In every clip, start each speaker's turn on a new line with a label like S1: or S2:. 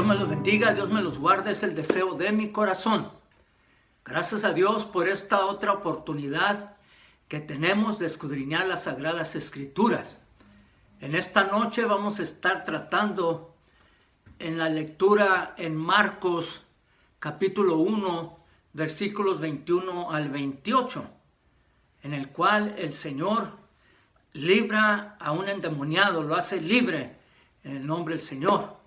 S1: me los bendiga, Dios me los guarde, es el deseo de mi corazón. Gracias a Dios por esta otra oportunidad que tenemos de escudriñar las Sagradas Escrituras. En esta noche vamos a estar tratando en la lectura en Marcos capítulo 1, versículos 21 al 28, en el cual el Señor libra a un endemoniado, lo hace libre en el nombre del Señor.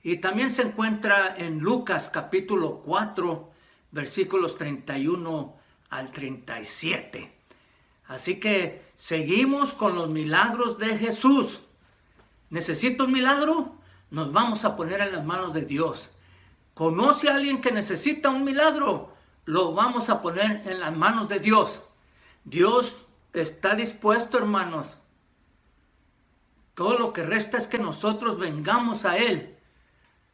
S1: Y también se encuentra en Lucas capítulo 4, versículos 31 al 37. Así que seguimos con los milagros de Jesús. ¿Necesita un milagro? Nos vamos a poner en las manos de Dios. ¿Conoce a alguien que necesita un milagro? Lo vamos a poner en las manos de Dios. Dios está dispuesto, hermanos. Todo lo que resta es que nosotros vengamos a Él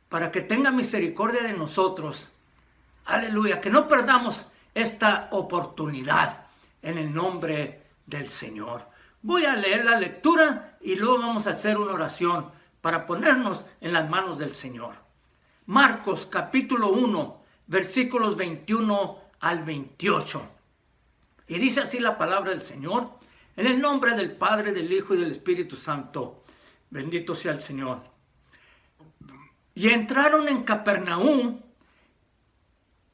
S1: para que tenga misericordia de nosotros. Aleluya, que no perdamos esta oportunidad en el nombre del Señor. Voy a leer la lectura y luego vamos a hacer una oración para ponernos en las manos del Señor. Marcos capítulo 1, versículos 21 al 28. Y dice así la palabra del Señor, en el nombre del Padre, del Hijo y del Espíritu Santo. Bendito sea el Señor. Y entraron en Capernaum,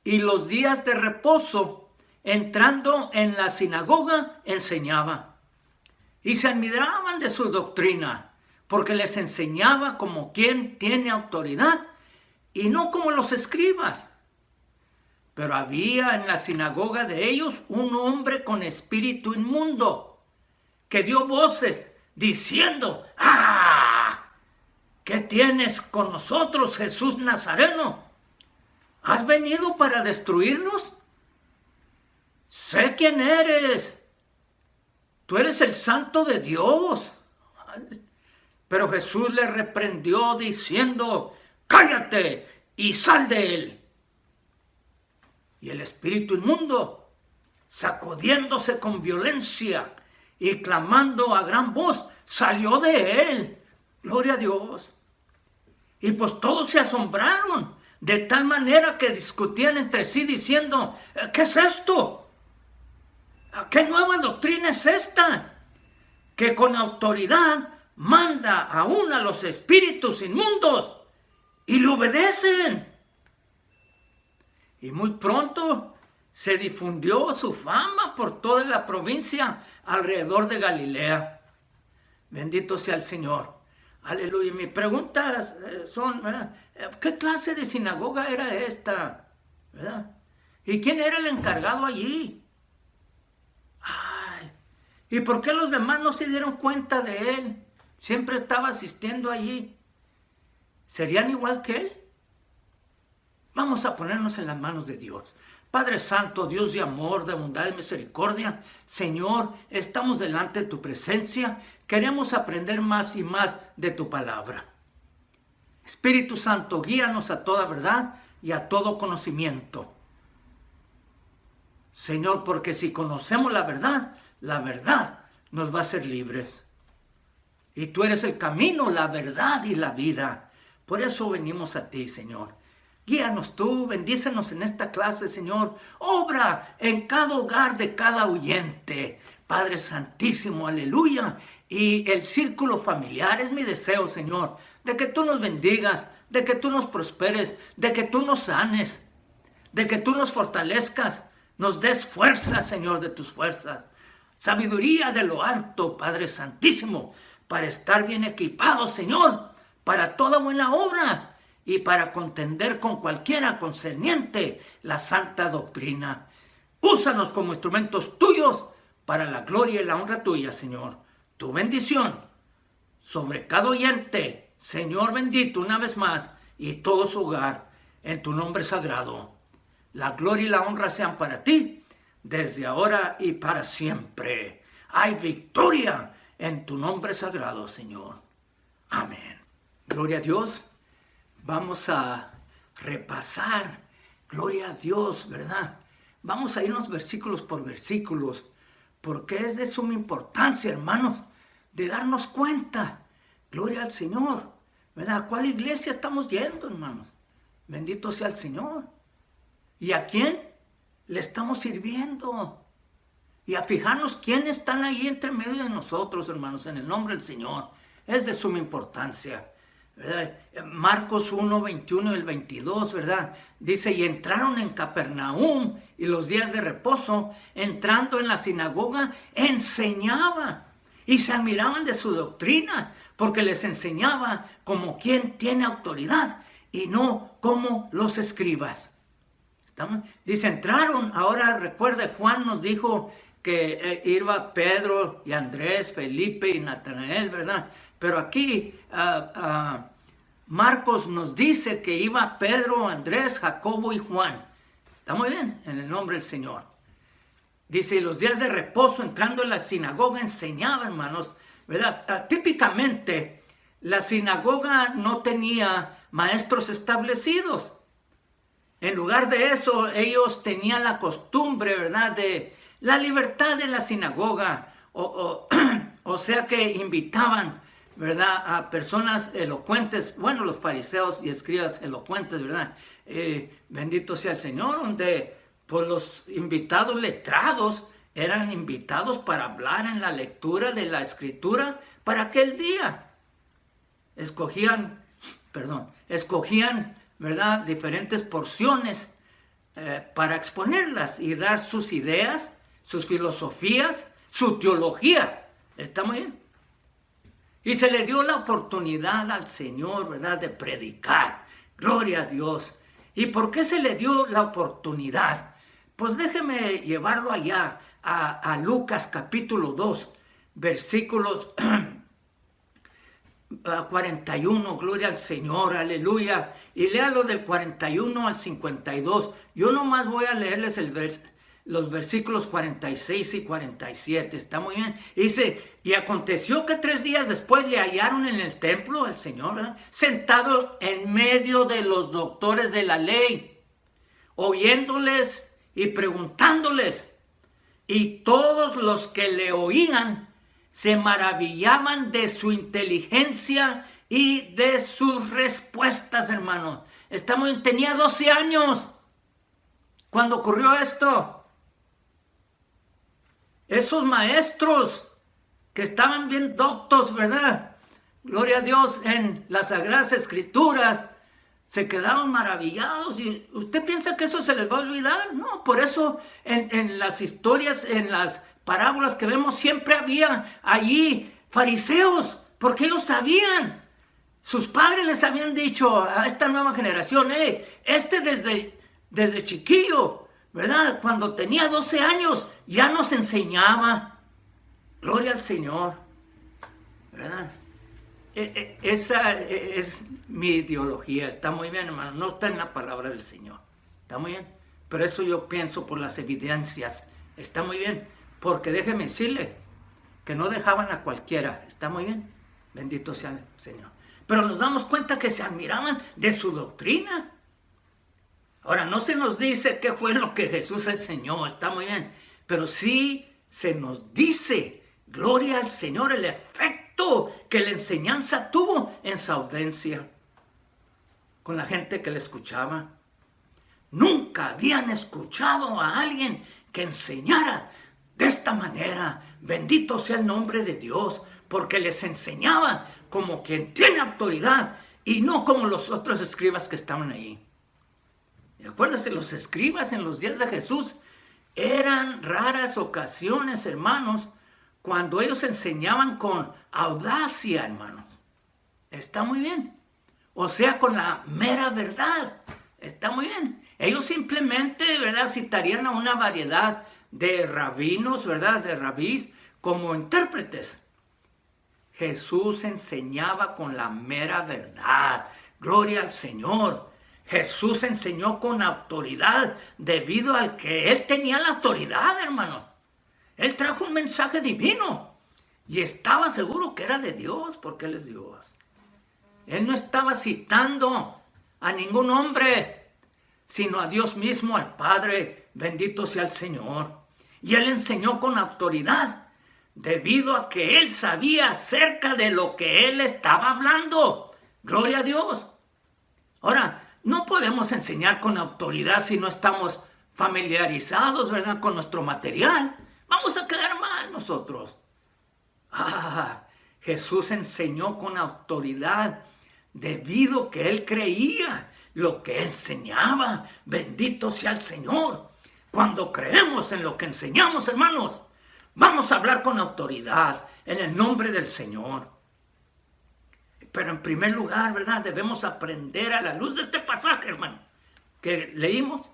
S1: y los días de reposo, entrando en la sinagoga, enseñaba. Y se admiraban de su doctrina, porque les enseñaba como quien tiene autoridad, y no como los escribas. Pero había en la sinagoga de ellos un hombre con espíritu inmundo, que dio voces, diciendo, ¡ah! ¿Qué tienes con nosotros, Jesús Nazareno? ¿Has venido para destruirnos? Sé quién eres. Tú eres el Santo de Dios. Pero Jesús le reprendió diciendo, cállate y sal de él. Y el espíritu inmundo, sacudiéndose con violencia y clamando a gran voz, salió de él. Gloria a Dios. Y pues todos se asombraron, de tal manera que discutían entre sí diciendo, ¿qué es esto? ¿Qué nueva doctrina es esta? Que con autoridad manda aún a los espíritus inmundos y le obedecen. Y muy pronto se difundió su fama por toda la provincia alrededor de Galilea. Bendito sea el Señor. Aleluya. Mis preguntas son, ¿verdad? ¿Qué clase de sinagoga era esta? ¿Verdad? ¿Y quién era el encargado allí? Ay, ¿y por qué los demás no se dieron cuenta de él? Siempre estaba asistiendo allí. ¿Serían igual que él? Vamos a ponernos en las manos de Dios. Padre Santo, Dios de amor, de bondad y misericordia, Señor, estamos delante de tu presencia. Queremos aprender más y más de tu palabra. Espíritu Santo, guíanos a toda verdad y a todo conocimiento. Señor, porque si conocemos la verdad nos va a hacer libres. Y tú eres el camino, la verdad y la vida. Por eso venimos a ti, Señor. Guíanos tú, bendícenos en esta clase, Señor. Obra en cada hogar de cada oyente. Padre Santísimo, aleluya. Y el círculo familiar es mi deseo, Señor, de que tú nos bendigas, de que tú nos prosperes, de que tú nos sanes, de que tú nos fortalezcas, nos des fuerza, Señor, de tus fuerzas. Sabiduría de lo alto, Padre Santísimo, para estar bien equipados, Señor, para toda buena obra. Y para contender con cualquiera concerniente la santa doctrina. Úsanos como instrumentos tuyos para la gloria y la honra tuya, Señor. Tu bendición sobre cada oyente, Señor bendito, una vez más, y todo su hogar, en tu nombre sagrado. La gloria y la honra sean para ti, desde ahora y para siempre. Hay victoria en tu nombre sagrado, Señor. Amén. Gloria a Dios. Vamos a repasar, gloria a Dios, ¿verdad? Vamos a irnos versículos por versículos, porque es de suma importancia, hermanos, de darnos cuenta, gloria al Señor, ¿verdad? ¿A cuál iglesia estamos yendo, hermanos? Bendito sea el Señor. ¿Y a quién le estamos sirviendo? Y a fijarnos quiénes están ahí entre medio de nosotros, hermanos, en el nombre del Señor. Es de suma importancia, ¿verdad? Marcos 1, 21 y el 22, ¿verdad? Dice, y entraron en Capernaum, y los días de reposo, entrando en la sinagoga, enseñaba. Y se admiraban de su doctrina, porque les enseñaba como quien tiene autoridad, y no como los escribas. Dice, entraron. Ahora recuerde, Juan nos dijo que iba Pedro y Andrés, Felipe y Natanael, ¿verdad? Pero aquí Marcos nos dice que iba Pedro, Andrés, Jacobo y Juan. Está muy bien, en el nombre del Señor. Dice, y los días de reposo, entrando en la sinagoga, enseñaba, hermanos, ¿verdad? Típicamente, la sinagoga no tenía maestros establecidos. En lugar de eso, ellos tenían la costumbre, ¿verdad?, de la libertad de la sinagoga, o sea que invitaban, ¿verdad?, a personas elocuentes, bueno, los fariseos y escribas elocuentes, ¿verdad? Bendito sea el Señor, donde pues los invitados letrados eran invitados para hablar en la lectura de la escritura para aquel día. Escogían, ¿verdad?, diferentes porciones para exponerlas y dar sus ideas, sus filosofías, su teología. ¿Está muy bien? Y se le dio la oportunidad al Señor, ¿verdad?, de predicar. Gloria a Dios. ¿Y por qué se le dio la oportunidad? Pues déjeme llevarlo allá a Lucas capítulo 2, versículos 41, gloria al Señor, aleluya. Y léalo del 41 al 52. Yo nomás voy a leerles los versículos 46 y 47. Está muy bien. Dice, y aconteció que 3 días después le hallaron en el templo al Señor, ¿verdad?, sentado en medio de los doctores de la ley, oyéndoles y preguntándoles. Y todos los que le oían se maravillaban de su inteligencia y de sus respuestas, hermanos. Tenía 12 años cuando ocurrió esto. Esos maestros que estaban bien doctos, ¿verdad?, gloria a Dios, en las Sagradas Escrituras, se quedaron maravillados. ¿Y usted piensa que eso se les va a olvidar? No, por eso en las historias, en las parábolas que vemos, siempre había allí fariseos, porque ellos sabían. Sus padres les habían dicho a esta nueva generación, desde chiquillo, ¿verdad?, cuando tenía 12 años, ya nos enseñaba. Gloria al Señor, ¿verdad? Esa es mi ideología. Está muy bien, hermano. No está en la palabra del Señor. Está muy bien. Pero eso yo pienso por las evidencias. Está muy bien. Porque déjeme decirle que no dejaban a cualquiera. Está muy bien. Bendito sea el Señor. Pero nos damos cuenta que se admiraban de su doctrina. Ahora, no se nos dice qué fue lo que Jesús enseñó. Está muy bien. Pero sí se nos dice, gloria al Señor, el efecto que la enseñanza tuvo en su audiencia, con la gente que le escuchaba. Nunca habían escuchado a alguien que enseñara de esta manera. Bendito sea el nombre de Dios, porque les enseñaba como quien tiene autoridad y no como los otros escribas que estaban ahí. Y acuérdense, los escribas en los días de Jesús eran raras ocasiones, hermanos, cuando ellos enseñaban con audacia, hermanos. Está muy bien. O sea, con la mera verdad. Está muy bien. Ellos simplemente, ¿verdad?, citarían a una variedad de rabinos, ¿verdad?, de rabís, como intérpretes. Jesús enseñaba con la mera verdad. Gloria al Señor. Jesús enseñó con autoridad debido al que Él tenía la autoridad, hermanos. Él trajo un mensaje divino y estaba seguro que era de Dios, porque Él es Dios. Él no estaba citando a ningún hombre, sino a Dios mismo, al Padre. Bendito sea el Señor. Y Él enseñó con autoridad debido a que Él sabía acerca de lo que Él estaba hablando. Gloria a Dios. Ahora, No podemos enseñar con autoridad si no estamos familiarizados, ¿verdad?, con nuestro material. Vamos a quedar mal nosotros. Jesús enseñó con autoridad debido que Él creía lo que enseñaba. Bendito sea el Señor. Cuando creemos en lo que enseñamos, hermanos, vamos a hablar con autoridad en el nombre del Señor. Pero en primer lugar, ¿verdad?, debemos aprender a la luz de este pasaje, hermano, que leímos,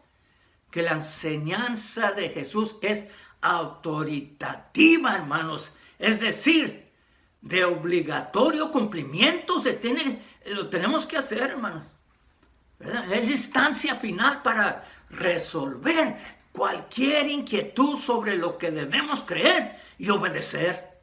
S1: que la enseñanza de Jesús es autoritativa, hermanos. Es decir, de obligatorio cumplimiento lo tenemos que hacer, hermanos, ¿verdad? Es instancia final para resolver cualquier inquietud sobre lo que debemos creer y obedecer.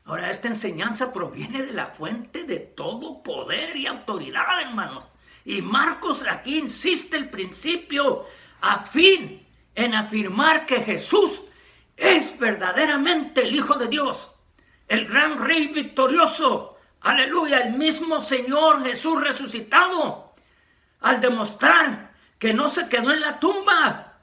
S1: Ahora, esta enseñanza proviene de la fuente de todo poder y autoridad, hermanos. Y Marcos aquí insiste el principio a fin en afirmar que Jesús es verdaderamente el Hijo de Dios, el gran Rey victorioso, aleluya, el mismo Señor Jesús resucitado, al demostrar que no se quedó en la tumba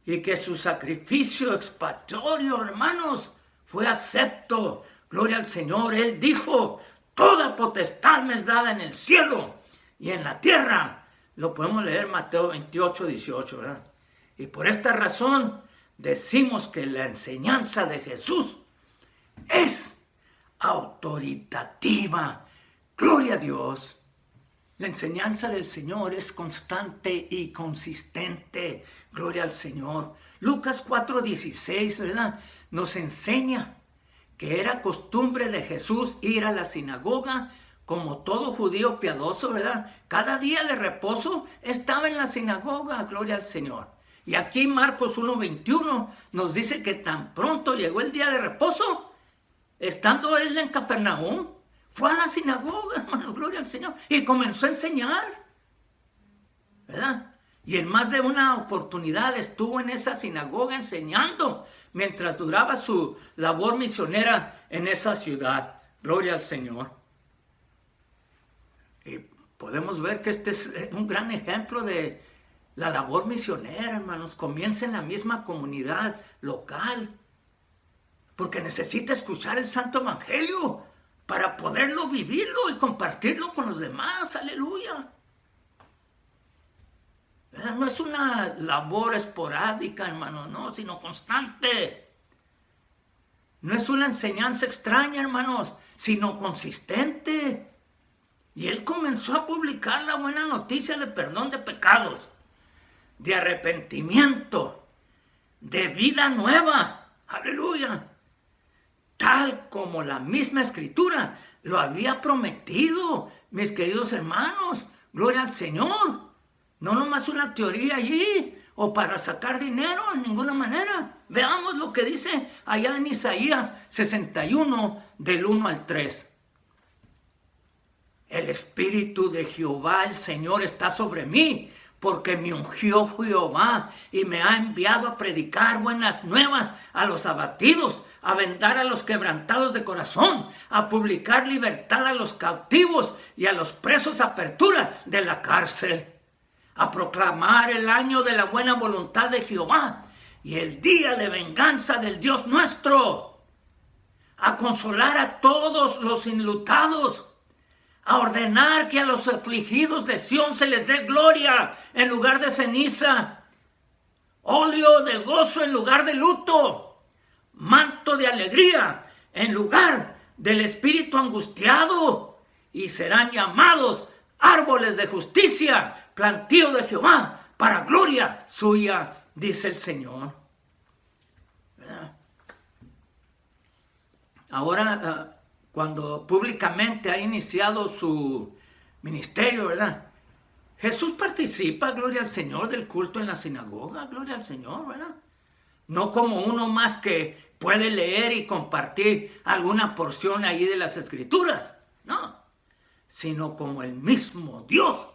S1: y que su sacrificio expiatorio, hermanos, fue acepto. Gloria al Señor. Él dijo: toda potestad me es dada en el cielo y en la tierra. Lo podemos leer en Mateo 28, 18, ¿verdad? Y por esta razón decimos que la enseñanza de Jesús es autoritativa. Gloria a Dios. La enseñanza del Señor es constante y consistente. Gloria al Señor. Lucas 4:16, ¿verdad?, nos enseña que era costumbre de Jesús ir a la sinagoga como todo judío piadoso, ¿verdad? Cada día de reposo estaba en la sinagoga, gloria al Señor. Y aquí Marcos 1:21 nos dice que tan pronto llegó el día de reposo, estando él en Capernaum, fue a la sinagoga, hermano, gloria al Señor, y comenzó a enseñar, ¿verdad? Y en más de una oportunidad estuvo en esa sinagoga enseñando mientras duraba su labor misionera en esa ciudad. Gloria al Señor. Y podemos ver que este es un gran ejemplo de la labor misionera, hermanos. Comienza en la misma comunidad local, porque necesita escuchar el Santo Evangelio para poderlo vivirlo y compartirlo con los demás. Aleluya. No es una labor esporádica, hermano, no, sino constante. No es una enseñanza extraña, hermanos, sino consistente. Y él comenzó a publicar la buena noticia de perdón de pecados, de arrepentimiento, de vida nueva. Aleluya. Tal como la misma Escritura lo había prometido, mis queridos hermanos. Gloria al Señor. No nomás una teoría allí, o para sacar dinero, en ninguna manera. Veamos lo que dice allá en Isaías 61, del 1 al 3. El Espíritu de Jehová, el Señor, está sobre mí, porque me ungió Jehová y me ha enviado a predicar buenas nuevas a los abatidos, a vendar a los quebrantados de corazón, a publicar libertad a los cautivos y a los presos apertura de la cárcel, a proclamar el año de la buena voluntad de Jehová y el día de venganza del Dios nuestro, a consolar a todos los enlutados, a ordenar que a los afligidos de Sión se les dé gloria en lugar de ceniza, óleo de gozo en lugar de luto, manto de alegría en lugar del espíritu angustiado, y serán llamados árboles de justicia, plantío de Jehová, para gloria suya, dice el Señor. Ahora, cuando públicamente ha iniciado su ministerio, ¿verdad?, Jesús participa, gloria al Señor, del culto en la sinagoga, gloria al Señor, ¿verdad? No como uno más que puede leer y compartir alguna porción ahí de las Escrituras, no, sino como el mismo Dios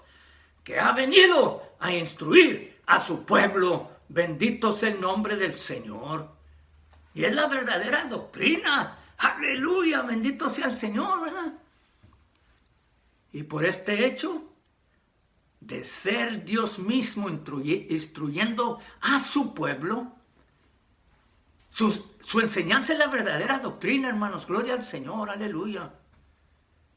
S1: que ha venido a instruir a su pueblo. Bendito sea el nombre del Señor. Y es la verdadera doctrina. Aleluya, bendito sea el Señor, ¿verdad? Y por este hecho, de ser Dios mismo instruyendo a su pueblo. Su enseñanza es la verdadera doctrina, hermanos. Gloria al Señor, aleluya.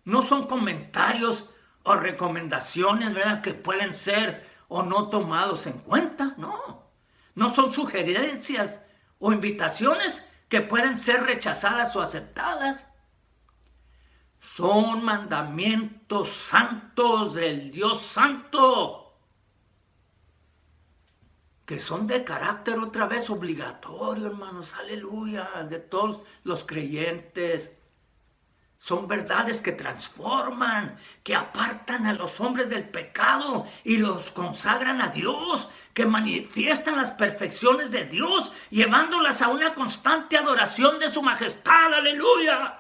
S1: No son comentarios o recomendaciones, ¿verdad?, que pueden ser o no tomados en cuenta, no. No son sugerencias o invitaciones que pueden ser rechazadas o aceptadas. Son mandamientos santos del Dios santo, que son de carácter otra vez obligatorio, hermanos, aleluya, de todos los creyentes. Son verdades que transforman, que apartan a los hombres del pecado y los consagran a Dios, que manifiestan las perfecciones de Dios, llevándolas a una constante adoración de su majestad, aleluya.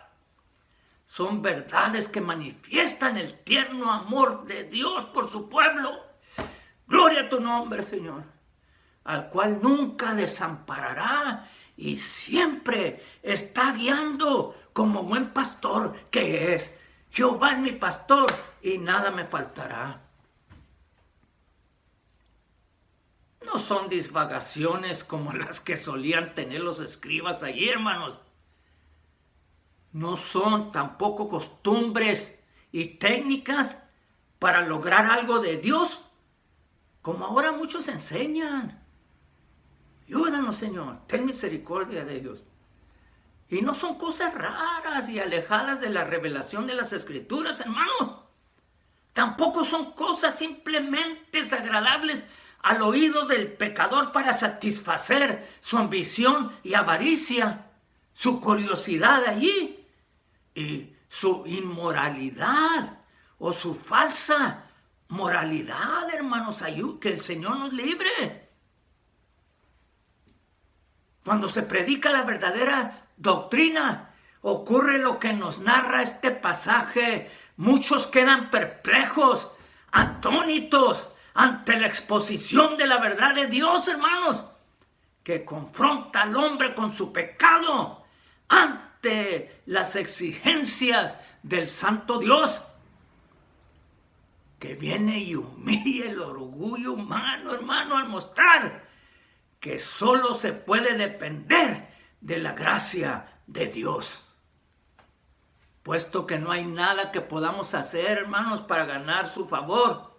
S1: Son verdades que manifiestan el tierno amor de Dios por su pueblo. Gloria a tu nombre, Señor, al cual nunca desamparará y siempre está guiando como buen pastor que es. Jehová es mi pastor y nada me faltará. No son divagaciones como las que solían tener los escribas allí, hermanos. No son tampoco costumbres y técnicas para lograr algo de Dios, como ahora muchos enseñan. Ayúdanos, Señor, ten misericordia de ellos. Y no son cosas raras y alejadas de la revelación de las Escrituras, hermanos. Tampoco son cosas simplemente agradables al oído del pecador para satisfacer su ambición y avaricia, su curiosidad allí y su inmoralidad o su falsa moralidad, hermanos, que el Señor nos libre. Cuando se predica la verdadera doctrina, ocurre lo que nos narra este pasaje. Muchos quedan perplejos, atónitos ante la exposición de la verdad de Dios, hermanos, que confronta al hombre con su pecado ante las exigencias del santo Dios, que viene y humilla el orgullo humano, hermano, al mostrar que solo se puede depender de la gracia de Dios. Puesto que no hay nada que podamos hacer, hermanos, para ganar su favor.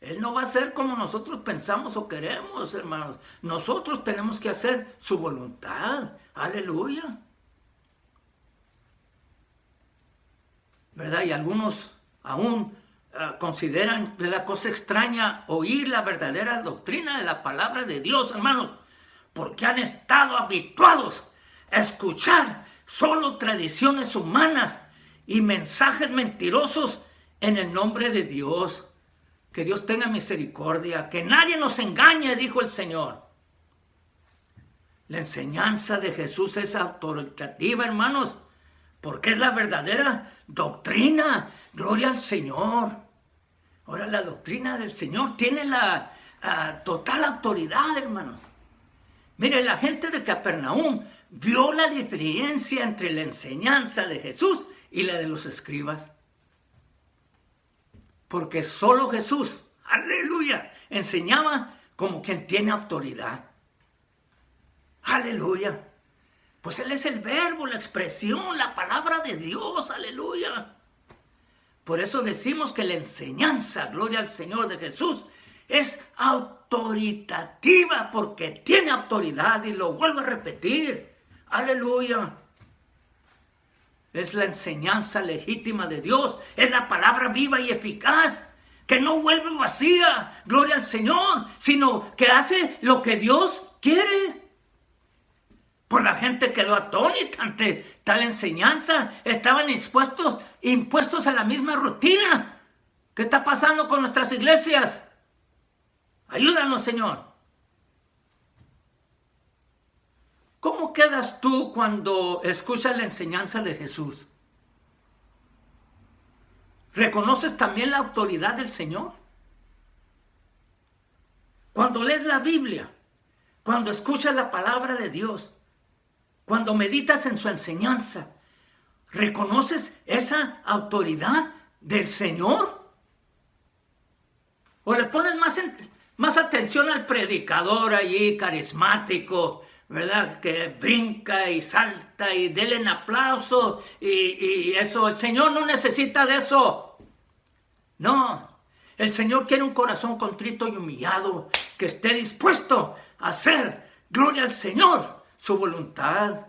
S1: Él no va a ser como nosotros pensamos o queremos, hermanos. Nosotros tenemos que hacer su voluntad. Aleluya. ¿Verdad? Y algunos aún consideran la cosa extraña oír la verdadera doctrina de la palabra de Dios, hermanos, porque han estado habituados a escuchar solo tradiciones humanas y mensajes mentirosos en el nombre de Dios. Que Dios tenga misericordia, que nadie nos engañe, dijo el Señor. La enseñanza de Jesús es autoritativa, hermanos, porque es la verdadera doctrina. Gloria al Señor. Ahora, la doctrina del Señor tiene la total autoridad, hermanos. Mire, la gente de Capernaum vio la diferencia entre la enseñanza de Jesús y la de los escribas. Porque solo Jesús, aleluya, enseñaba como quien tiene autoridad. Aleluya. Pues Él es el verbo, la expresión, la palabra de Dios, aleluya. Por eso decimos que la enseñanza, gloria al Señor, de Jesús, es autoritativa porque tiene autoridad, y lo vuelvo a repetir. Aleluya. Es la enseñanza legítima de Dios, es la palabra viva y eficaz, que no vuelve vacía, gloria al Señor, sino que hace lo que Dios quiere. Pues la gente quedó atónita ante tal enseñanza, estaban impuestos a la misma rutina. ¿Qué está pasando con nuestras iglesias? Ayúdanos, Señor. ¿Cómo quedas tú cuando escuchas la enseñanza de Jesús? ¿Reconoces también la autoridad del Señor? Cuando lees la Biblia, cuando escuchas la palabra de Dios, cuando meditas en su enseñanza, ¿reconoces esa autoridad del Señor? O le pones más atención al predicador allí, carismático, ¿verdad? Que brinca y salta y dele un aplauso y eso. El Señor no necesita de eso. No. El Señor quiere un corazón contrito y humillado, que esté dispuesto a hacer, gloria al Señor, su voluntad.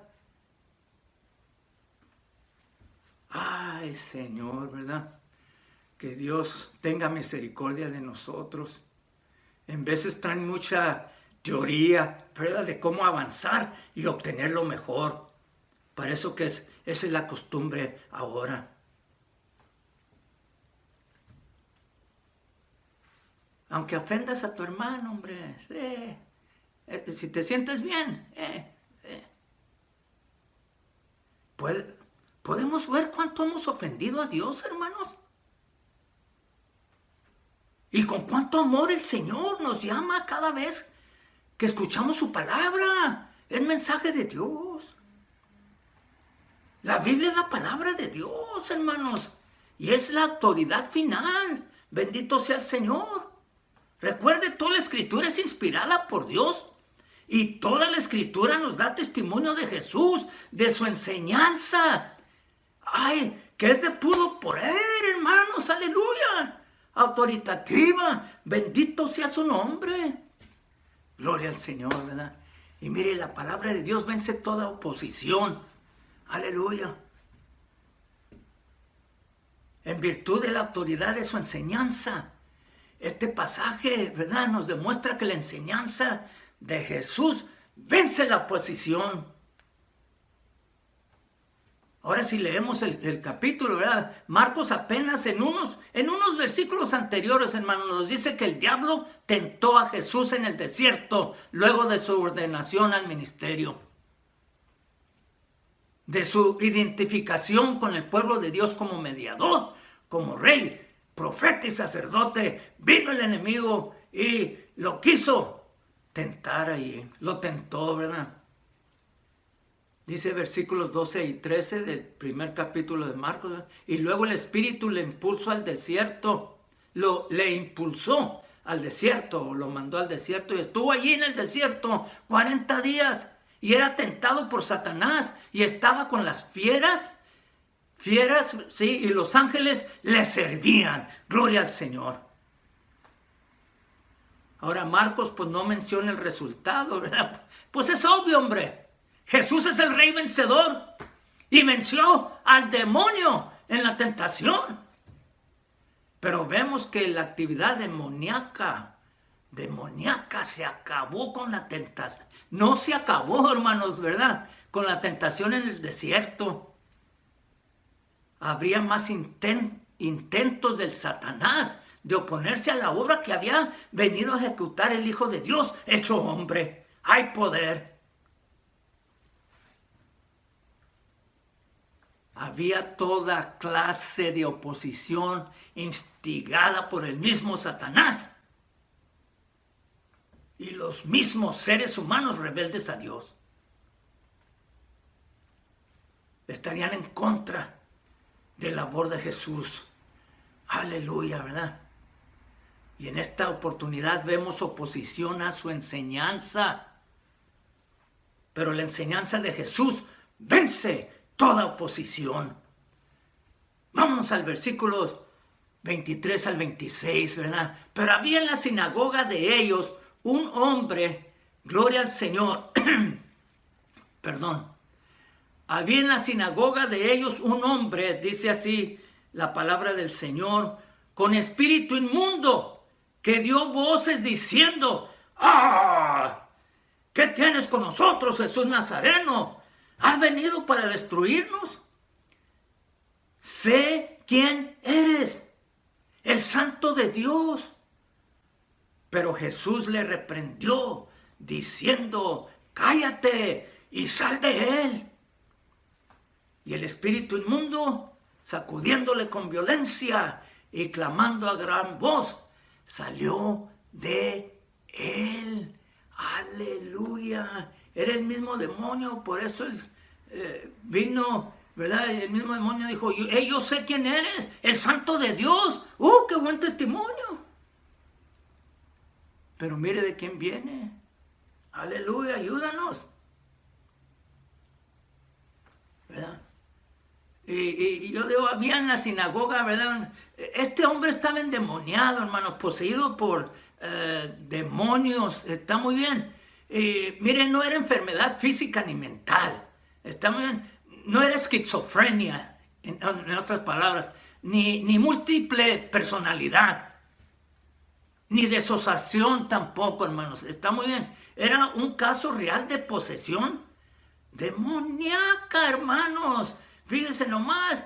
S1: Ay, Señor, ¿verdad? Que Dios tenga misericordia de nosotros. En veces traen mucha teoría, ¿verdad?, de cómo avanzar y obtener lo mejor. Para eso que esa es la costumbre ahora. Aunque ofendas a tu hermano, hombre, si te sientes bien, podemos ver cuánto hemos ofendido a Dios, hermanos. Y con cuánto amor el Señor nos llama cada vez que escuchamos su palabra. Es mensaje de Dios. La Biblia es la palabra de Dios, hermanos. Y es la autoridad final. Bendito sea el Señor. Recuerde, toda la Escritura es inspirada por Dios. Y toda la Escritura nos da testimonio de Jesús, de su enseñanza. ¡Ay! Que es de puro poder, hermanos. ¡Aleluya! Autoritativa. Bendito sea su nombre. Gloria al Señor, ¿verdad? Y mire, la palabra de Dios vence toda oposición. Aleluya. En virtud de la autoridad de su enseñanza. Este pasaje, ¿verdad?, nos demuestra que la enseñanza de Jesús vence la oposición. Ahora si leemos el capítulo, ¿verdad? Marcos apenas en unos versículos anteriores, hermanos, nos dice que el diablo tentó a Jesús en el desierto luego de su ordenación al ministerio. De su identificación con el pueblo de Dios como mediador, como rey, profeta y sacerdote, vino el enemigo y lo quiso tentar ahí, lo tentó, ¿verdad? Dice versículos 12 y 13 del primer capítulo de Marcos, ¿verdad? Y luego el Espíritu le impulsó al desierto, le impulsó al desierto, o lo mandó al desierto y estuvo allí en el desierto 40 días y era tentado por Satanás y estaba con las fieras, sí, y los ángeles le servían. Gloria al Señor. Ahora Marcos pues no menciona el resultado, ¿verdad? Pues es obvio, hombre. Jesús es el rey vencedor y venció al demonio en la tentación. Pero vemos que la actividad demoníaca se acabó con la tentación. No se acabó, hermanos, ¿verdad? Con la tentación en el desierto. Habría más intentos del Satanás de oponerse a la obra que había venido a ejecutar el Hijo de Dios hecho hombre. Hay poder. Había toda clase de oposición instigada por el mismo Satanás y los mismos seres humanos rebeldes a Dios. Estarían en contra de la labor de Jesús. Aleluya, ¿verdad? Y en esta oportunidad vemos oposición a su enseñanza. Pero la enseñanza de Jesús vence toda oposición. Vámonos al versículo 23 al 26, ¿verdad? Pero había en la sinagoga de ellos un hombre, gloria al Señor, había en la sinagoga de ellos un hombre, dice así la palabra del Señor, con espíritu inmundo, que dio voces diciendo: ¡Ah! ¿Qué tienes con nosotros, Jesús Nazareno? ¿Has venido para destruirnos? Sé quién eres, el Santo de Dios. Pero Jesús le reprendió, diciendo: cállate y sal de él. Y el espíritu inmundo, sacudiéndole con violencia y clamando a gran voz, salió de él. Aleluya. Era el mismo demonio, por eso vino, ¿verdad? El mismo demonio dijo: yo sé quién eres, el Santo de Dios. ¡Qué buen testimonio! Pero mire de quién viene. Aleluya, ayúdanos. ¿Verdad? Y yo digo, había en la sinagoga, ¿verdad? Este hombre estaba endemoniado, hermanos, poseído por demonios. Está muy bien. Miren, no era enfermedad física ni mental. Está muy bien. No era esquizofrenia, en otras palabras, ni múltiple personalidad, ni disociación tampoco, hermanos. Está muy bien. Era un caso real de posesión demoníaca, hermanos. Fíjense nomás.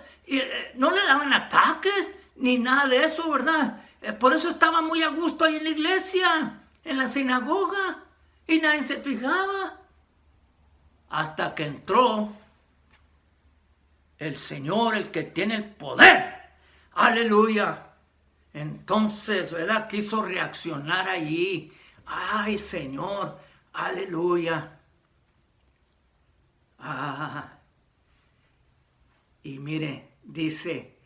S1: No le daban ataques ni nada de eso, ¿verdad? Por eso estaba muy a gusto ahí en la iglesia, en la sinagoga, y nadie se fijaba. Hasta que entró el Señor, el que tiene el poder. Aleluya. Entonces, ¿verdad? Quiso reaccionar allí. Ay, Señor. Aleluya. Y mire, dice,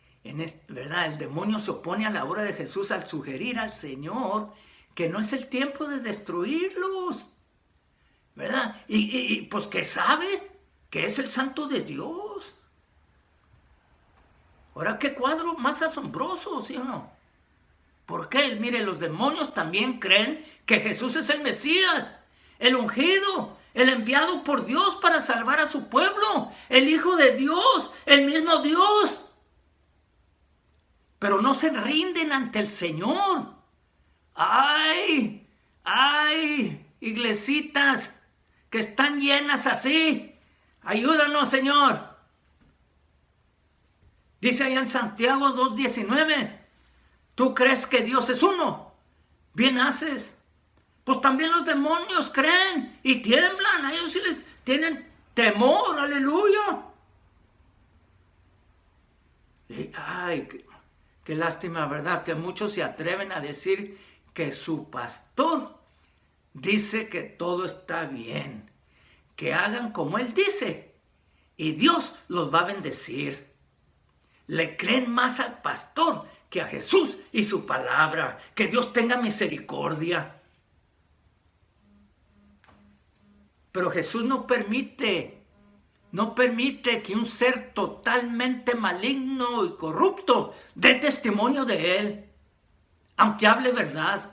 S1: ¿verdad? El demonio se opone a la obra de Jesús al sugerir al Señor que no es el tiempo de destruirlos, ¿verdad? Y pues que sabe que es el Santo de Dios. Ahora, qué cuadro más asombroso, ¿sí o no? ¿Por qué? Mire, los demonios también creen que Jesús es el Mesías, el ungido, el enviado por Dios para salvar a su pueblo, el Hijo de Dios, el mismo Dios. Pero no se rinden ante el Señor. ¡Ay! ¡Ay! Iglesitas que están llenas así. Ayúdanos, Señor. Dice allá en Santiago 2:19, ¿tú crees que Dios es uno? Bien haces. Pues también los demonios creen y tiemblan. A ellos sí les tienen temor. Aleluya. Y, ay, qué lástima, ¿verdad? Que muchos se atreven a decir que su pastor dice que todo está bien. Que hagan como él dice. Y Dios los va a bendecir. Le creen más al pastor que a Jesús y su palabra. Que Dios tenga misericordia. Pero Jesús no permite que un ser totalmente maligno y corrupto dé testimonio de Él, aunque hable verdad.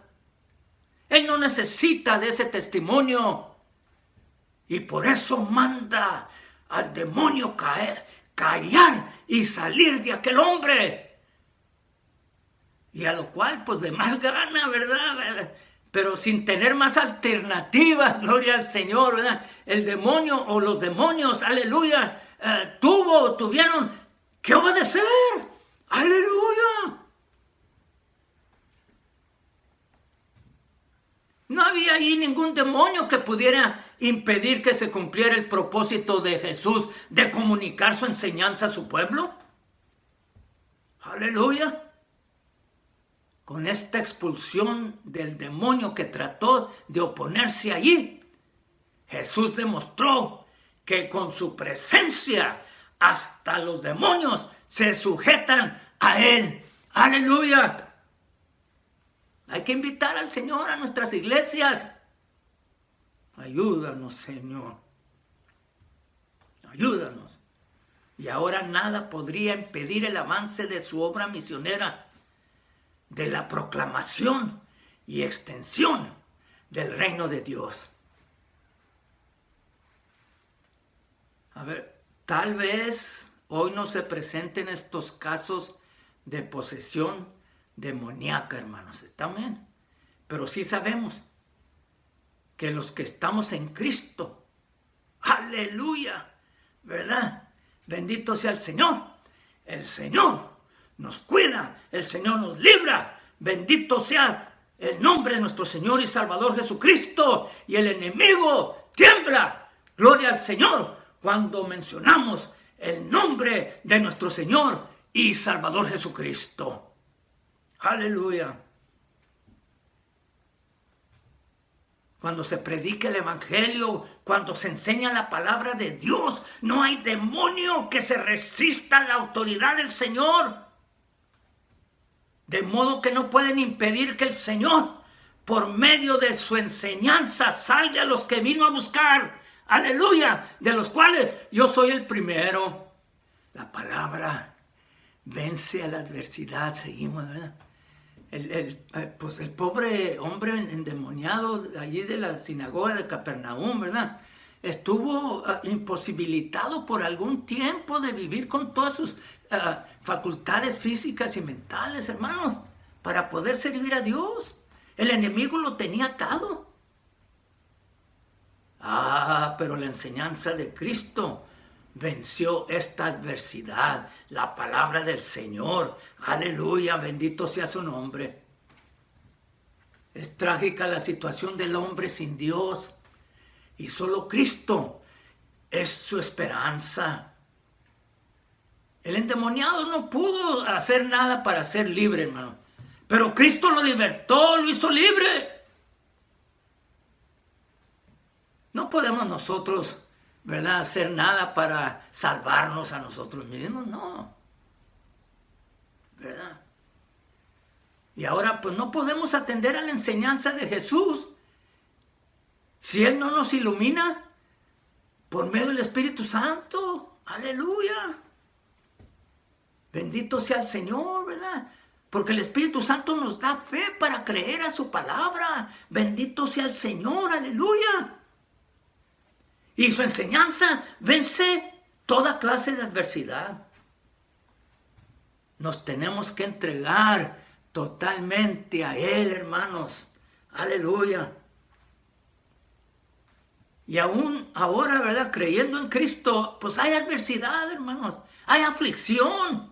S1: Él no necesita de ese testimonio. Y por eso manda al demonio callar y salir de aquel hombre. Y a lo cual, pues de mal gana, ¿verdad? Pero sin tener más alternativas, gloria al Señor, ¿verdad? El demonio o los demonios, aleluya, tuvieron que obedecer, aleluya. No había ahí ningún demonio que pudiera impedir que se cumpliera el propósito de Jesús de comunicar su enseñanza a su pueblo. Aleluya. Con esta expulsión del demonio que trató de oponerse allí, Jesús demostró que con su presencia hasta los demonios se sujetan a Él. ¡Aleluya! Hay que invitar al Señor a nuestras iglesias. Ayúdanos, Señor. Ayúdanos. Y ahora nada podría impedir el avance de su obra misionera, de la proclamación y extensión del reino de Dios. A ver, tal vez hoy no se presenten estos casos de posesión demoníaca, hermanos. ¿Está bien? Pero sí sabemos que los que estamos en Cristo, aleluya, ¿verdad? Bendito sea el Señor. El Señor nos cuida, el Señor nos libra. Bendito sea el nombre de nuestro Señor y Salvador Jesucristo. Y el enemigo tiembla. Gloria al Señor cuando mencionamos el nombre de nuestro Señor y Salvador Jesucristo. Aleluya. Cuando se predica el evangelio, cuando se enseña la palabra de Dios, no hay demonio que se resista a la autoridad del Señor. De modo que no pueden impedir que el Señor por medio de su enseñanza salve a los que vino a buscar. Aleluya, de los cuales yo soy el primero. La palabra vence a la adversidad. Seguimos, ¿verdad? Pues el pobre hombre endemoniado allí de la sinagoga de Capernaum, ¿verdad? Estuvo imposibilitado por algún tiempo de vivir con todas sus facultades físicas y mentales, hermanos, para poder servir a Dios. El enemigo lo tenía atado. Pero la enseñanza de Cristo venció esta adversidad. La palabra del Señor. Aleluya, bendito sea su nombre. Es trágica la situación del hombre sin Dios. Y solo Cristo es su esperanza. El endemoniado no pudo hacer nada para ser libre, hermano. Pero Cristo lo libertó, lo hizo libre. No podemos nosotros, ¿verdad?, hacer nada para salvarnos a nosotros mismos, no. ¿Verdad? Y ahora, pues no podemos atender a la enseñanza de Jesús si Él no nos ilumina por medio del Espíritu Santo. Aleluya. Bendito sea el Señor, ¿verdad? Porque el Espíritu Santo nos da fe para creer a su palabra. Bendito sea el Señor, aleluya. Y su enseñanza vence toda clase de adversidad. Nos tenemos que entregar totalmente a Él, hermanos. Aleluya. Y aún ahora, ¿verdad?, creyendo en Cristo, pues hay adversidad, hermanos. Hay aflicción.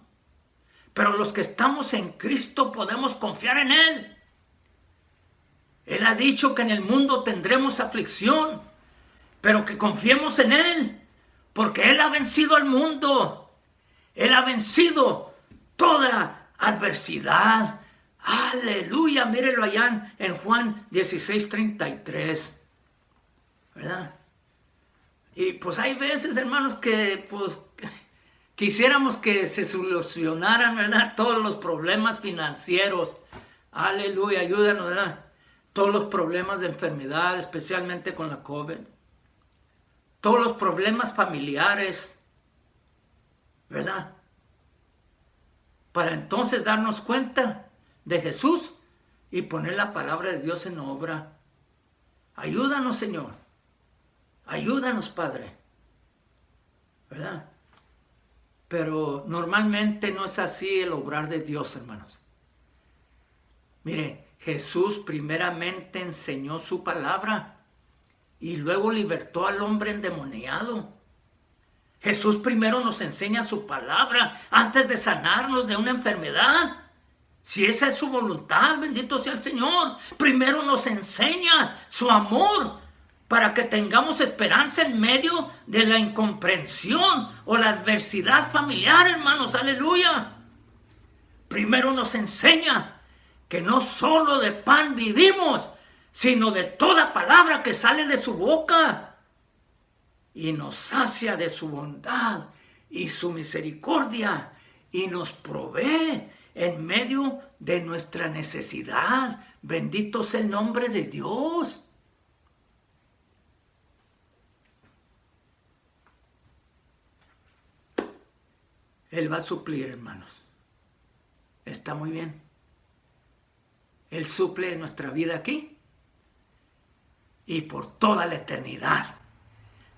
S1: Pero los que estamos en Cristo podemos confiar en Él. Él ha dicho que en el mundo tendremos aflicción, pero que confiemos en Él, porque Él ha vencido al mundo. Él ha vencido toda adversidad. Aleluya, mírelo allá en Juan 16:33. ¿Verdad? Y pues hay veces, hermanos, que pues quisiéramos que se solucionaran, ¿verdad?, todos los problemas financieros. Aleluya, ayúdanos, ¿verdad? Todos los problemas de enfermedad, especialmente con la COVID. Todos los problemas familiares, ¿verdad? Para entonces darnos cuenta de Jesús y poner la palabra de Dios en obra. Ayúdanos, Señor. Ayúdanos, Padre. ¿Verdad? Pero normalmente no es así el obrar de Dios, hermanos. Mire, Jesús primeramente enseñó su palabra y luego libertó al hombre endemoniado. Jesús primero nos enseña su palabra antes de sanarnos de una enfermedad. Si esa es su voluntad, bendito sea el Señor. Primero nos enseña su amor para que tengamos esperanza en medio de la incomprensión o la adversidad familiar, hermanos. Aleluya. Primero nos enseña que no solo de pan vivimos, sino de toda palabra que sale de su boca. Y nos sacia de su bondad y su misericordia y nos provee en medio de nuestra necesidad. Bendito sea el nombre de Dios. Él va a suplir, hermanos. Está muy bien. Él suple nuestra vida aquí y por toda la eternidad.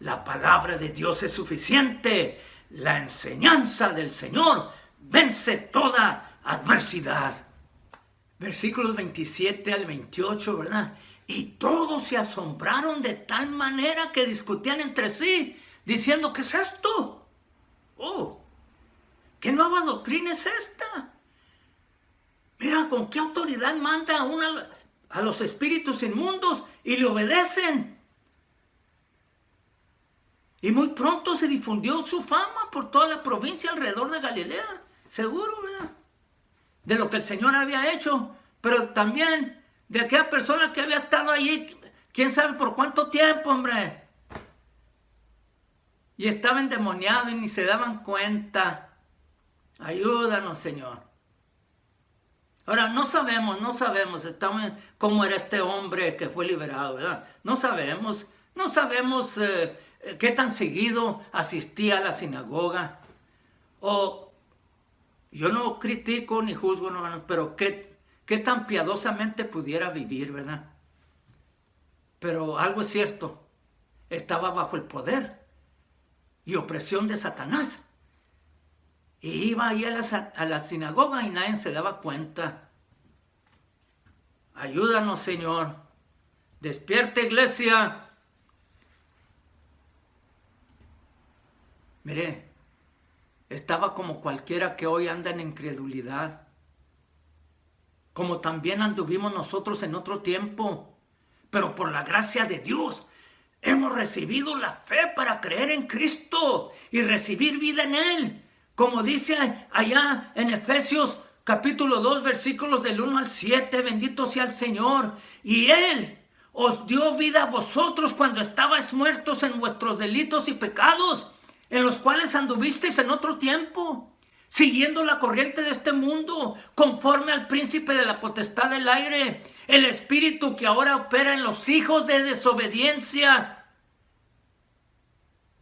S1: La palabra de Dios es suficiente. La enseñanza del Señor vence toda adversidad. Versículos 27 al 28, ¿verdad? Y todos se asombraron de tal manera que discutían entre sí, diciendo, ¿qué es esto? Oh, ¿qué nueva doctrina es esta? Mira, ¿con qué autoridad manda a los espíritus inmundos y le obedecen? Y muy pronto se difundió su fama por toda la provincia alrededor de Galilea. Seguro, ¿verdad? De lo que el Señor había hecho, pero también de aquella persona que había estado allí, quién sabe por cuánto tiempo, hombre. Y estaba endemoniado y ni se daban cuenta. Ayúdanos, Señor. Ahora, no sabemos estamos, cómo era este hombre que fue liberado, ¿verdad? No sabemos qué tan seguido asistía a la sinagoga. O yo no critico ni juzgo, no, hermanos, pero qué tan piadosamente pudiera vivir, ¿verdad? Pero algo es cierto, estaba bajo el poder y opresión de Satanás. Y iba ahí a la sinagoga y nadie se daba cuenta. Ayúdanos, Señor. Despierta, iglesia. Mire, estaba como cualquiera que hoy anda en incredulidad. Como también anduvimos nosotros en otro tiempo. Pero por la gracia de Dios hemos recibido la fe para creer en Cristo y recibir vida en Él. Como dice allá en Efesios capítulo 2, versículos del 1 al 7, bendito sea el Señor. Y Él os dio vida a vosotros cuando estabais muertos en vuestros delitos y pecados, en los cuales anduvisteis en otro tiempo, siguiendo la corriente de este mundo, conforme al príncipe de la potestad del aire, el espíritu que ahora opera en los hijos de desobediencia,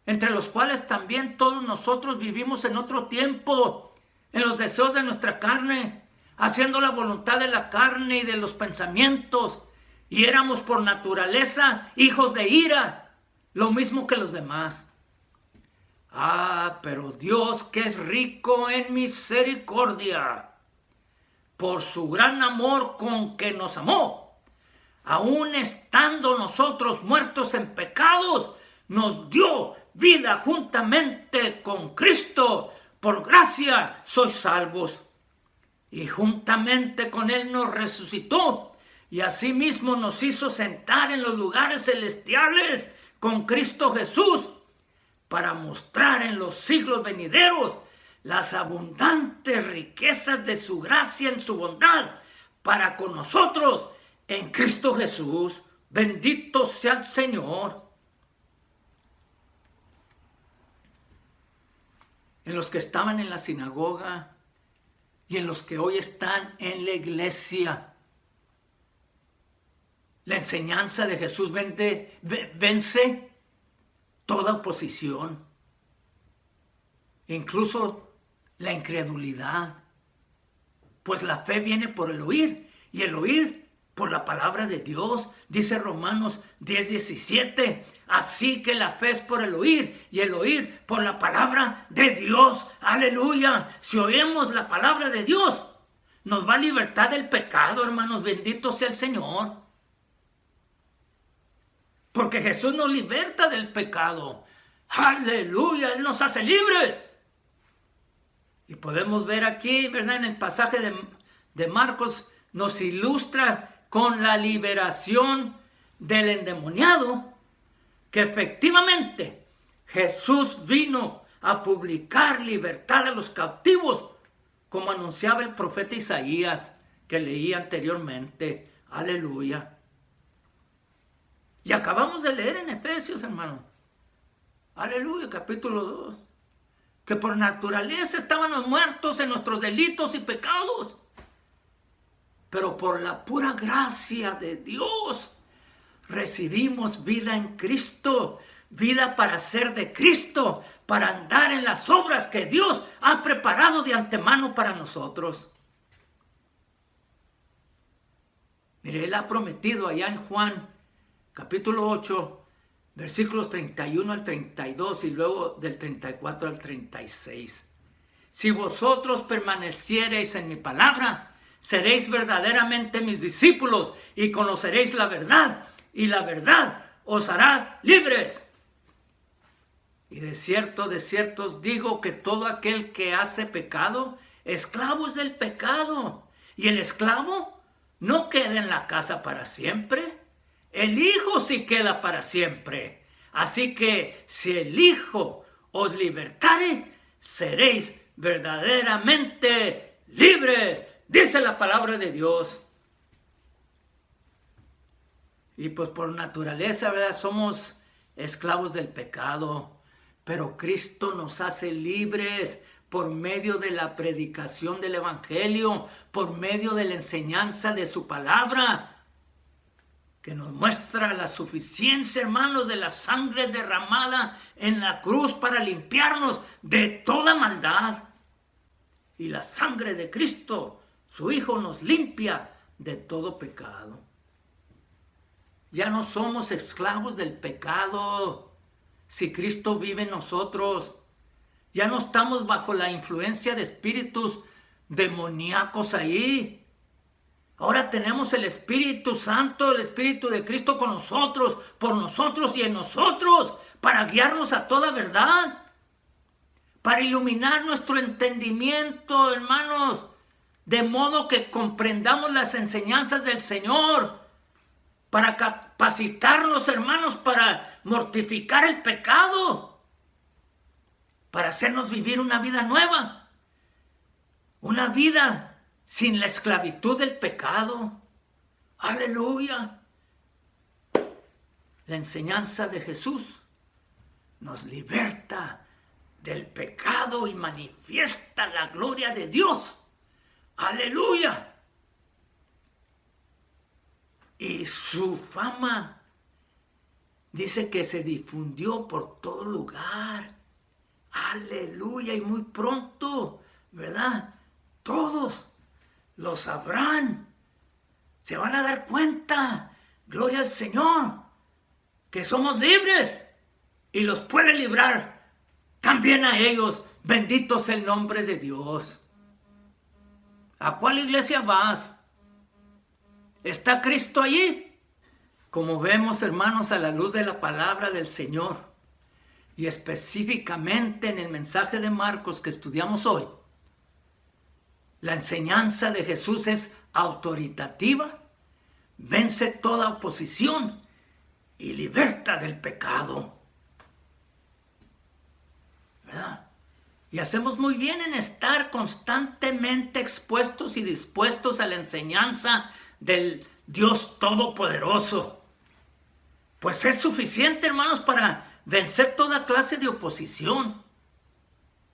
S1: entre los cuales también todos nosotros vivimos en otro tiempo, en los deseos de nuestra carne, haciendo la voluntad de la carne y de los pensamientos, y éramos por naturaleza hijos de ira, lo mismo que los demás. Pero Dios, que es rico en misericordia, por su gran amor con que nos amó, aun estando nosotros muertos en pecados, nos dio vida juntamente con Cristo. Por gracia sois salvos. Y juntamente con Él nos resucitó, y asimismo nos hizo sentar en los lugares celestiales con Cristo Jesús, para mostrar en los siglos venideros las abundantes riquezas de su gracia en su bondad para con nosotros en Cristo Jesús. Bendito sea el Señor. En los que estaban en la sinagoga y en los que hoy están en la iglesia, la enseñanza de Jesús vence toda oposición, incluso la incredulidad, pues la fe viene por el oír, y el oír por la palabra de Dios. Dice Romanos 10:17, así que la fe es por el oír, y el oír por la palabra de Dios. Aleluya. Si oímos la palabra de Dios, nos va a libertar del pecado, hermanos. Bendito sea el Señor. Porque Jesús nos liberta del pecado. Aleluya, Él nos hace libres. Y podemos ver aquí, ¿verdad? En el pasaje de Marcos, nos ilustra con la liberación del endemoniado, que efectivamente Jesús vino a publicar libertad a los cautivos, como anunciaba el profeta Isaías, que leí anteriormente. Aleluya. Y acabamos de leer en Efesios, hermano. Aleluya, capítulo 2. Que por naturaleza estábamos muertos en nuestros delitos y pecados. Pero por la pura gracia de Dios recibimos vida en Cristo. Vida para ser de Cristo. Para andar en las obras que Dios ha preparado de antemano para nosotros. Mire, Él ha prometido allá en Juan capítulo 8, versículos 31 al 32 y luego del 34 al 36. Si vosotros permaneciereis en mi palabra, seréis verdaderamente mis discípulos y conoceréis la verdad, y la verdad os hará libres. Y de cierto os digo que todo aquel que hace pecado, esclavo es del pecado. Y el esclavo no queda en la casa para siempre. El Hijo sí queda para siempre. Así que si el Hijo os libertare, seréis verdaderamente libres, dice la palabra de Dios. Y pues por naturaleza, ¿verdad? Somos esclavos del pecado, pero Cristo nos hace libres por medio de la predicación del Evangelio, por medio de la enseñanza de su palabra, que nos muestra la suficiencia, hermanos, de la sangre derramada en la cruz para limpiarnos de toda maldad. Y la sangre de Cristo, su Hijo, nos limpia de todo pecado. Ya no somos esclavos del pecado si Cristo vive en nosotros. Ya no estamos bajo la influencia de espíritus demoníacos ahí. Ahora tenemos el Espíritu Santo, el Espíritu de Cristo con nosotros, por nosotros y en nosotros, para guiarnos a toda verdad, para iluminar nuestro entendimiento, hermanos, de modo que comprendamos las enseñanzas del Señor, para capacitarnos, hermanos, para mortificar el pecado, para hacernos vivir una vida nueva, una vida sin la esclavitud del pecado. ¡Aleluya! La enseñanza de Jesús nos liberta del pecado y manifiesta la gloria de Dios. ¡Aleluya! Y su fama dice que se difundió por todo lugar. ¡Aleluya! Y muy pronto, ¿verdad? Todos lo sabrán, se van a dar cuenta, gloria al Señor, que somos libres y los puede librar también a ellos. Bendito sea el nombre de Dios. ¿A cuál iglesia vas? ¿Está Cristo allí? Como vemos, hermanos, a la luz de la palabra del Señor y específicamente en el mensaje de Marcos que estudiamos hoy, la enseñanza de Jesús es autoritativa, vence toda oposición y liberta del pecado. ¿Verdad? Y hacemos muy bien en estar constantemente expuestos y dispuestos a la enseñanza del Dios Todopoderoso. Pues es suficiente, hermanos, para vencer toda clase de oposición.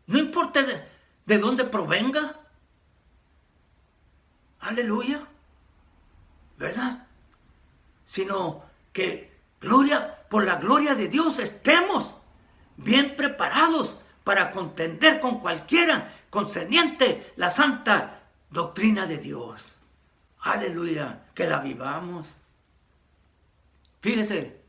S1: No importa de dónde provenga. Aleluya, ¿verdad? Sino que por la gloria de Dios estemos bien preparados para contender con cualquiera concerniente la santa doctrina de Dios. Aleluya, que la vivamos. Fíjese,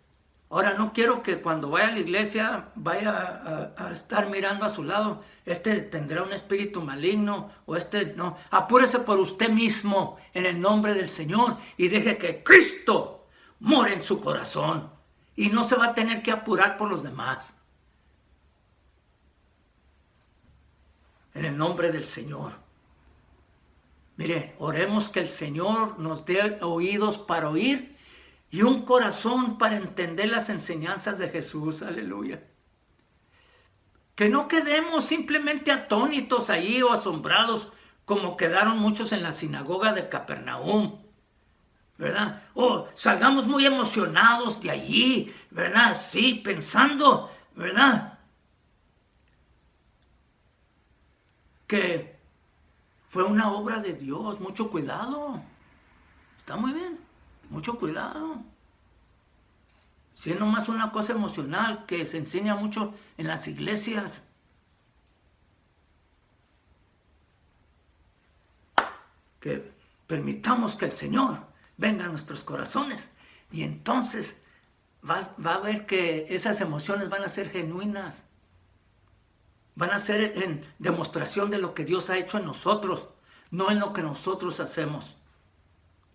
S1: ahora no quiero que cuando vaya a la iglesia vaya a estar mirando a su lado. Este tendrá un espíritu maligno o este no. Apúrese por usted mismo en el nombre del Señor y deje que Cristo more en su corazón. Y no se va a tener que apurar por los demás. En el nombre del Señor. Mire, oremos que el Señor nos dé oídos para oír y un corazón para entender las enseñanzas de Jesús. Aleluya. Que no quedemos simplemente atónitos ahí o asombrados como quedaron muchos en la sinagoga de Capernaum, ¿verdad? O salgamos muy emocionados de allí, ¿verdad? Sí, pensando, ¿verdad? Que fue una obra de Dios. Mucho cuidado. Está muy bien. Mucho cuidado. Si es nomás una cosa emocional que se enseña mucho en las iglesias. Que permitamos que el Señor venga a nuestros corazones. Y entonces va a ver que esas emociones van a ser genuinas. Van a ser en demostración de lo que Dios ha hecho en nosotros, no en lo que nosotros hacemos.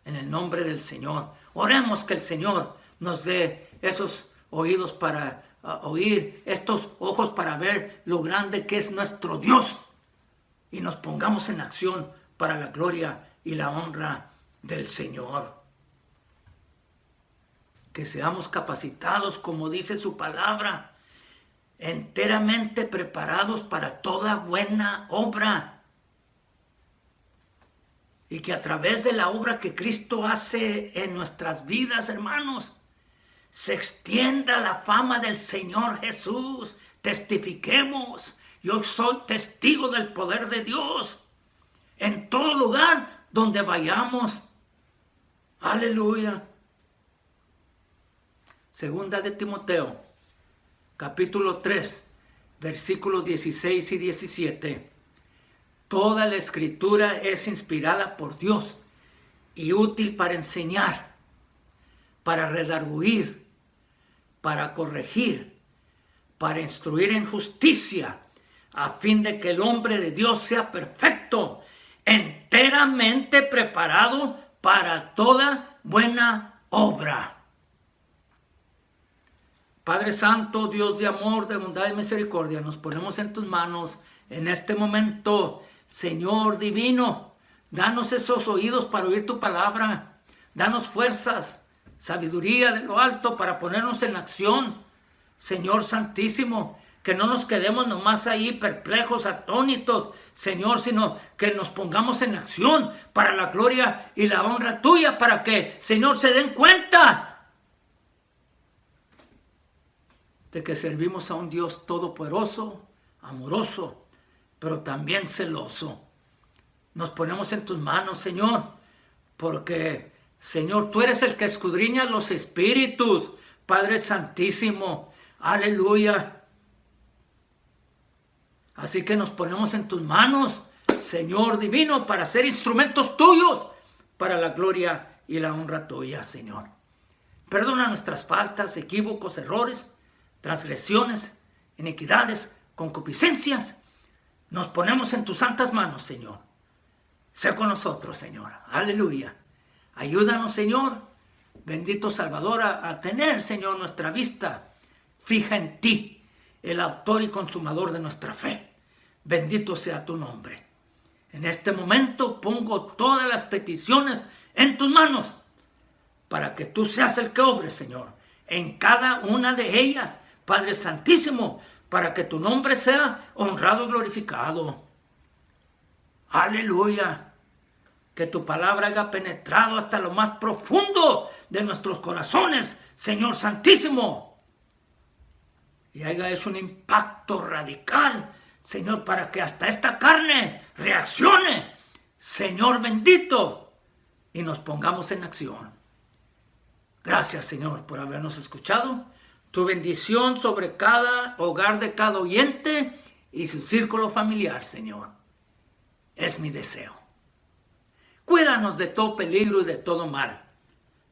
S1: En el nombre del Señor. Oremos que el Señor nos dé esos oídos para oír, estos ojos para ver lo grande que es nuestro Dios. Y nos pongamos en acción para la gloria y la honra del Señor. Que seamos capacitados, como dice su palabra, enteramente preparados para toda buena obra. Y que a través de la obra que Cristo hace en nuestras vidas, hermanos, se extienda la fama del Señor Jesús. Testifiquemos Yo soy testigo del poder de Dios en todo lugar donde vayamos. Aleluya. Segunda de Timoteo, capítulo 3, versículos 16 y 17. Toda la escritura es inspirada por Dios y útil para enseñar, para redarguir, para corregir, para instruir en justicia, a fin de que el hombre de Dios sea perfecto, enteramente preparado para toda buena obra. Padre Santo, Dios de amor, de bondad y misericordia, nos ponemos en tus manos en este momento. Señor divino, danos esos oídos para oír tu palabra. Danos fuerzas, sabiduría de lo alto para ponernos en acción. Señor Santísimo, que no nos quedemos nomás ahí perplejos, atónitos, Señor, sino que nos pongamos en acción para la gloria y la honra tuya, para que, Señor, se den cuenta de que servimos a un Dios todopoderoso, amoroso, pero también celoso. Nos ponemos en tus manos, Señor, porque, Señor, tú eres el que escudriña los espíritus, Padre Santísimo. Aleluya. Así que nos ponemos en tus manos, Señor divino, para ser instrumentos tuyos, para la gloria y la honra tuya, Señor. Perdona nuestras faltas, equívocos, errores, transgresiones, iniquidades, concupiscencias. Nos ponemos en tus santas manos, Señor. Sé con nosotros, Señor. Aleluya. Ayúdanos, Señor, bendito Salvador, a tener, Señor, nuestra vista fija en ti, el autor y consumador de nuestra fe. Bendito sea tu nombre. En este momento pongo todas las peticiones en tus manos, para que tú seas el que obre, Señor, en cada una de ellas, Padre Santísimo, para que tu nombre sea honrado y glorificado. Aleluya. Que tu palabra haya penetrado hasta lo más profundo de nuestros corazones, Señor Santísimo, y haya hecho un impacto radical, Señor, para que hasta esta carne reaccione, Señor bendito, y nos pongamos en acción. Gracias, Señor, por habernos escuchado. Tu bendición sobre cada hogar de cada oyente y su círculo familiar, Señor, es mi deseo. Cuídanos de todo peligro y de todo mal,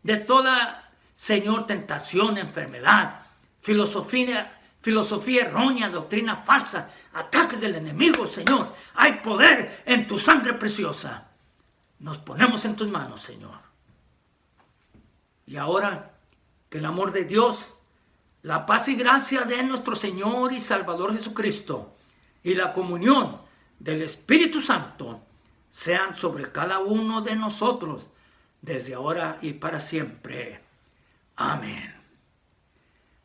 S1: de toda, Señor, tentación, enfermedad, filosofía errónea, doctrina falsa, ataques del enemigo, Señor. Hay poder en tu sangre preciosa. Nos ponemos en tus manos, Señor. Y ahora, que el amor de Dios, la paz y gracia de nuestro Señor y Salvador Jesucristo y la comunión del Espíritu Santo sean sobre cada uno de nosotros desde ahora y para siempre. Amén.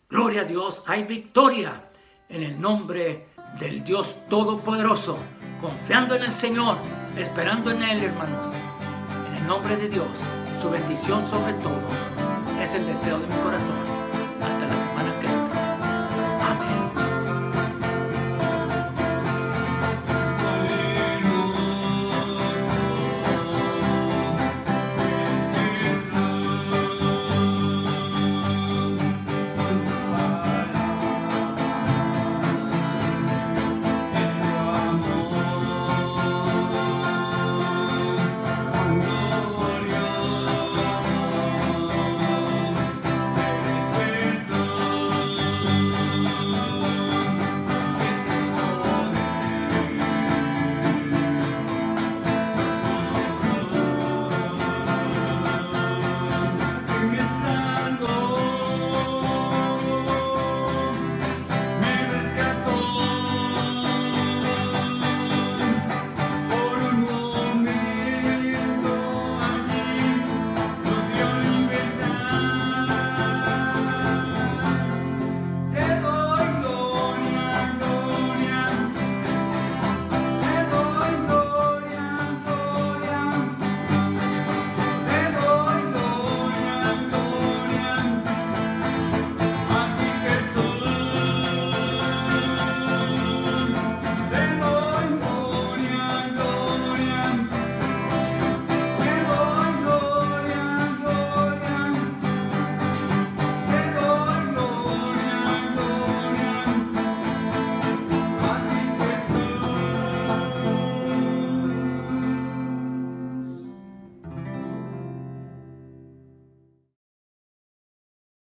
S1: Gloria a Dios, hay victoria en el nombre del Dios Todopoderoso, confiando en el Señor, esperando en Él, hermanos. En el nombre de Dios, su bendición sobre todos es el deseo de mi corazón.